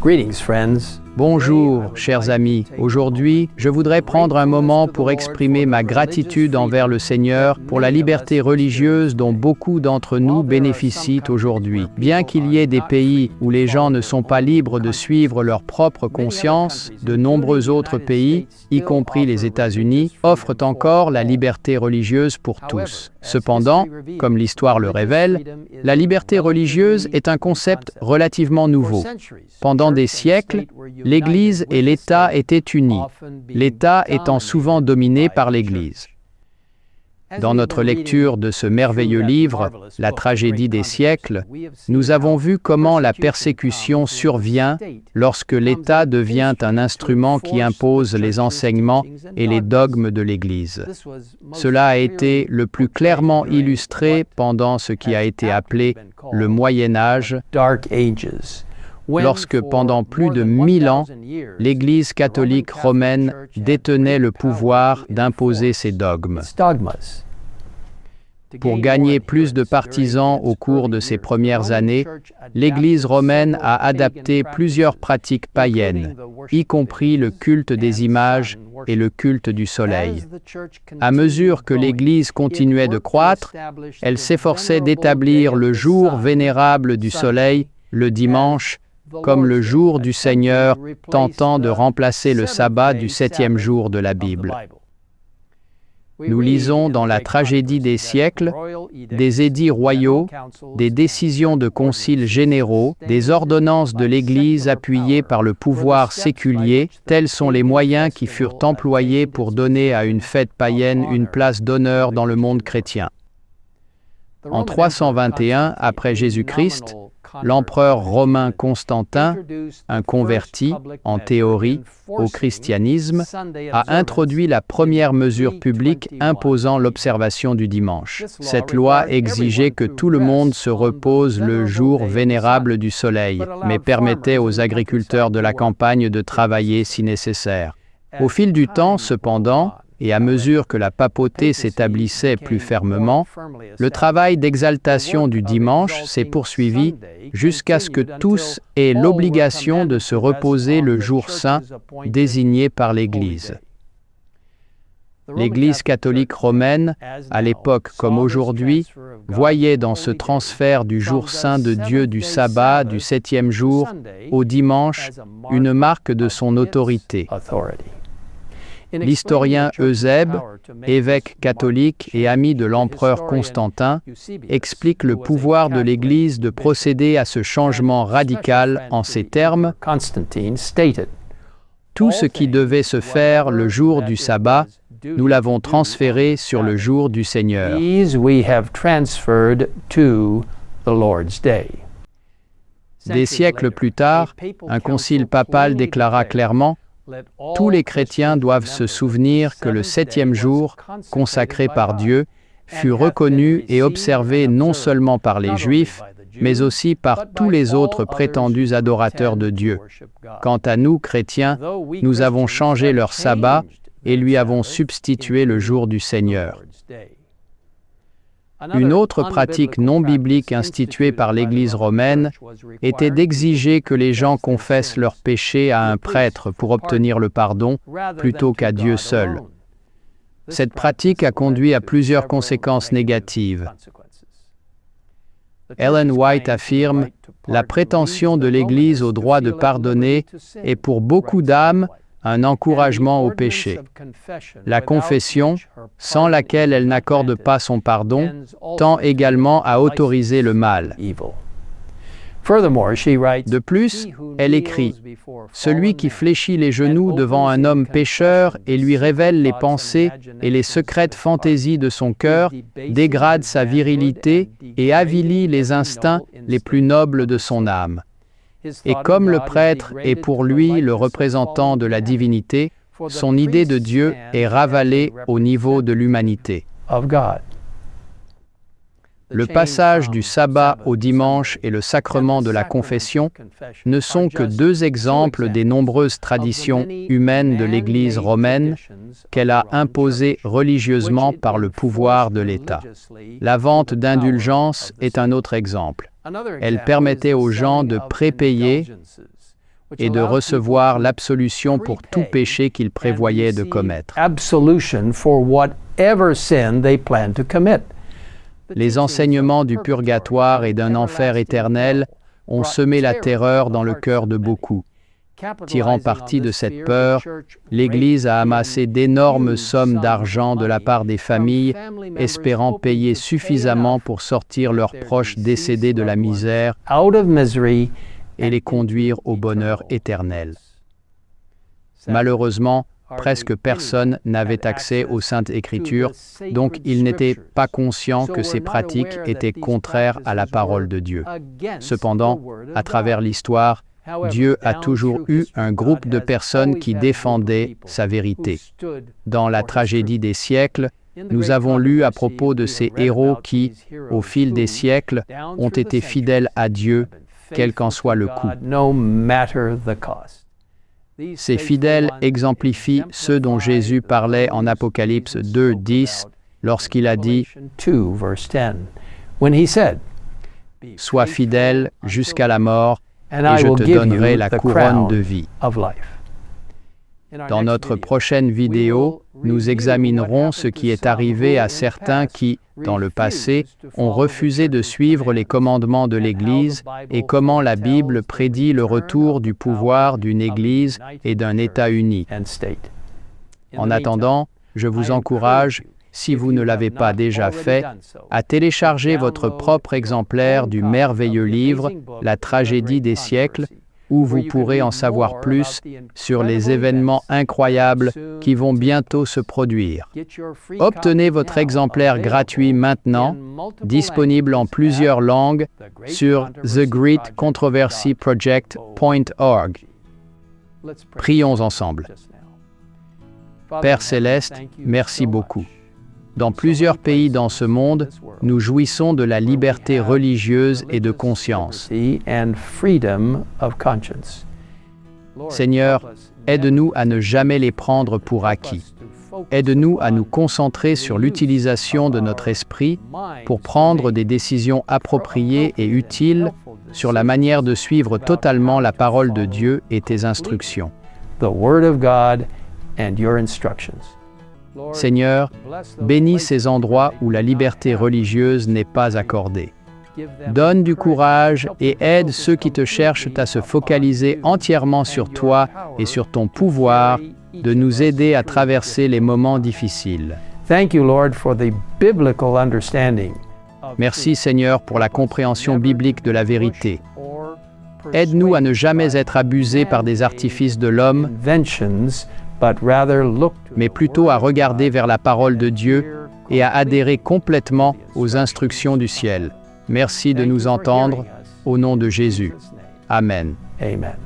Greetings, friends. Bonjour, chers amis. Aujourd'hui, je voudrais prendre un moment pour exprimer ma gratitude envers le Seigneur pour la liberté religieuse dont beaucoup d'entre nous bénéficient aujourd'hui. Bien qu'il y ait des pays où les gens ne sont pas libres de suivre leur propre conscience, de nombreux autres pays, y compris les États-Unis, offrent encore la liberté religieuse pour tous. Cependant, comme l'histoire le révèle, la liberté religieuse est un concept relativement nouveau. Pendant des siècles, l'Église et l'État étaient unis, l'État étant souvent dominé par l'Église. Dans notre lecture de ce merveilleux livre, La tragédie des siècles, nous avons vu comment la persécution survient lorsque l'État devient un instrument qui impose les enseignements et les dogmes de l'Église. Cela a été le plus clairement illustré pendant ce qui a été appelé le Moyen Âge, lorsque pendant plus de 1000 ans, l'Église catholique romaine détenait le pouvoir d'imposer ses dogmes. Pour gagner plus de partisans au cours de ces premières années, l'Église romaine a adapté plusieurs pratiques païennes, y compris le culte des images et le culte du soleil. À mesure que l'Église continuait de croître, elle s'efforçait d'établir le jour vénérable du soleil, le dimanche, comme le jour du Seigneur, tentant de remplacer le sabbat du 7e jour de la Bible. Nous lisons dans la tragédie des siècles des édits royaux, des décisions de conciles généraux, des ordonnances de l'Église appuyées par le pouvoir séculier, tels sont les moyens qui furent employés pour donner à une fête païenne une place d'honneur dans le monde chrétien. En 321 après Jésus-Christ, l'empereur romain Constantin, un converti, en théorie, au christianisme, a introduit la première mesure publique imposant l'observation du dimanche. Cette loi exigeait que tout le monde se repose le jour vénérable du soleil, mais permettait aux agriculteurs de la campagne de travailler si nécessaire. Au fil du temps, cependant, et à mesure que la papauté s'établissait plus fermement, le travail d'exaltation du dimanche s'est poursuivi jusqu'à ce que tous aient l'obligation de se reposer le jour saint désigné par l'Église. L'Église catholique romaine, à l'époque comme aujourd'hui, voyait dans ce transfert du jour saint de Dieu du sabbat du 7e jour au dimanche une marque de son autorité. L'historien Eusèbe, évêque catholique et ami de l'empereur Constantin, explique le pouvoir de l'Église de procéder à ce changement radical en ces termes : « Tout ce qui devait se faire le jour du sabbat, nous l'avons transféré sur le jour du Seigneur. » Des siècles plus tard, un concile papal déclara clairement: tous les chrétiens doivent se souvenir que le 7e jour, consacré par Dieu, fut reconnu et observé non seulement par les Juifs, mais aussi par tous les autres prétendus adorateurs de Dieu. Quant à nous, chrétiens, nous avons changé leur sabbat et lui avons substitué le jour du Seigneur. Une autre pratique non biblique instituée par l'Église romaine était d'exiger que les gens confessent leurs péchés à un prêtre pour obtenir le pardon, plutôt qu'à Dieu seul. Cette pratique a conduit à plusieurs conséquences négatives. Ellen White affirme : « La prétention de l'Église au droit de pardonner est pour beaucoup d'âmes un encouragement au péché. La confession, sans laquelle elle n'accorde pas son pardon, tend également à autoriser le mal. » De plus, elle écrit : « Celui qui fléchit les genoux devant un homme pécheur et lui révèle les pensées et les secrètes fantaisies de son cœur dégrade sa virilité et avilit les instincts les plus nobles de son âme. Et comme le prêtre est pour lui le représentant de la divinité, son idée de Dieu est ravalée au niveau de l'humanité. » Le passage du sabbat au dimanche et le sacrement de la confession ne sont que deux exemples des nombreuses traditions humaines de l'Église romaine qu'elle a imposées religieusement par le pouvoir de l'État. La vente d'indulgences est un autre exemple. Elle permettait aux gens de prépayer et de recevoir l'absolution pour tout péché qu'ils prévoyaient de commettre. Les enseignements du purgatoire et d'un enfer éternel ont semé la terreur dans le cœur de beaucoup. Tirant parti de cette peur, l'Église a amassé d'énormes sommes d'argent de la part des familles, espérant payer suffisamment pour sortir leurs proches décédés de la misère et les conduire au bonheur éternel. Malheureusement, presque personne n'avait accès aux Saintes Écritures, donc ils n'étaient pas conscients que ces pratiques étaient contraires à la parole de Dieu. Cependant, à travers l'histoire, Dieu a toujours eu un groupe de personnes qui défendaient sa vérité. Dans la tragédie des siècles, nous avons lu à propos de ces héros qui, au fil des siècles, ont été fidèles à Dieu, quel qu'en soit le coût. Ces fidèles exemplifient ceux dont Jésus parlait en Apocalypse 2, 10, lorsqu'il a dit « Sois fidèle jusqu'à la mort, et je te donnerai la couronne de vie. » Dans notre prochaine vidéo, nous examinerons ce qui est arrivé à certains qui, dans le passé, ont refusé de suivre les commandements de l'Église et comment la Bible prédit le retour du pouvoir d'une Église et d'un État uni. En attendant, je vous encourage, si vous ne l'avez pas déjà fait, à télécharger votre propre exemplaire du merveilleux livre « La tragédie des siècles », où vous pourrez en savoir plus sur les événements incroyables qui vont bientôt se produire. Obtenez votre exemplaire gratuit maintenant, disponible en plusieurs langues, sur thegreatcontroversyproject.org. Prions ensemble. Père Céleste, merci beaucoup. Dans plusieurs pays dans ce monde, nous jouissons de la liberté religieuse et de conscience. Seigneur, aide-nous à ne jamais les prendre pour acquis. Aide-nous à nous concentrer sur l'utilisation de notre esprit pour prendre des décisions appropriées et utiles sur la manière de suivre totalement la parole de Dieu et tes instructions. Seigneur, bénis ces endroits où la liberté religieuse n'est pas accordée. Donne du courage et aide ceux qui te cherchent à se focaliser entièrement sur toi et sur ton pouvoir, de nous aider à traverser les moments difficiles. Merci Seigneur pour la compréhension biblique de la vérité. Aide-nous à ne jamais être abusés par des artifices de l'homme, mais plutôt à regarder vers la parole de Dieu et à adhérer complètement aux instructions du ciel. Merci de nous entendre, au nom de Jésus. Amen. Amen.